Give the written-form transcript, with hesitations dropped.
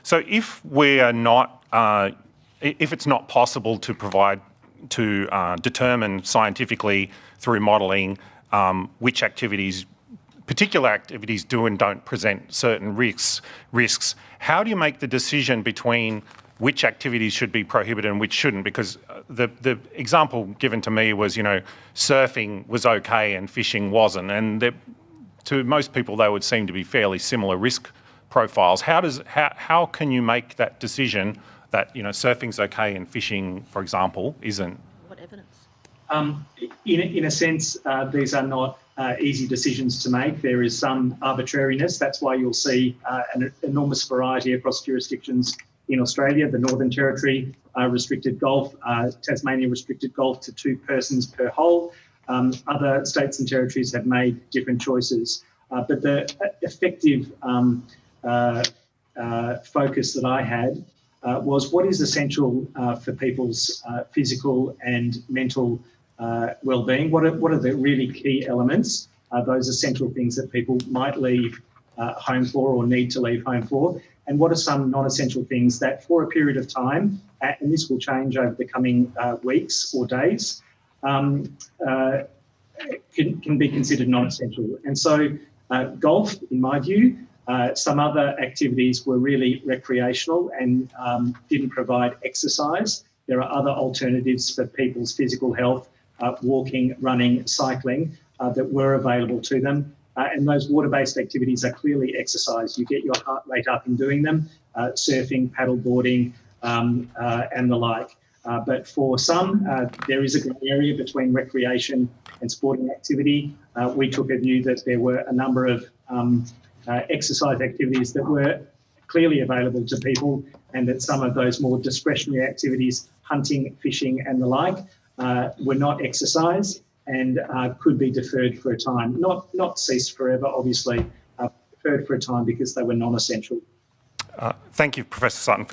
So if we are not, if it's not possible to provide, to determine scientifically through modelling which activities, particular activities do and don't present certain risks, how do you make the decision between which activities should be prohibited and which shouldn't? Because the example given to me was, surfing was okay and fishing wasn't, and to most people they would seem to be fairly similar risk profiles. How can you make that decision that surfing's okay and fishing, for example, isn't? What evidence? In a sense, these are not easy decisions to make. There is some arbitrariness. That's why you'll see an enormous variety across jurisdictions in Australia. The Northern Territory restricted golf, Tasmania restricted golf to 2 persons per hole. Other states and territories have made different choices. But the effective focus that I had was what is essential for people's physical and mental well-being. What are the really key elements, those essential things that people might leave home for or need to leave home for, and what are some non-essential things that for a period of time, and this will change over the coming weeks or days, can be considered non-essential. And so golf, in my view, some other activities were really recreational and didn't provide exercise. There are other alternatives for people's physical health, walking, running, cycling, that were available to them. And those water-based activities are clearly exercise. You get your heart rate up in doing them, surfing, paddleboarding, and the like. But for some, there is a grey area between recreation and sporting activity. We took a view that there were a number of exercise activities that were clearly available to people, and that some of those more discretionary activities, hunting, fishing and the like, were not exercise and could be deferred for a time. Not ceased forever, obviously, deferred for a time because they were non-essential. Thank you, Professor Sutton.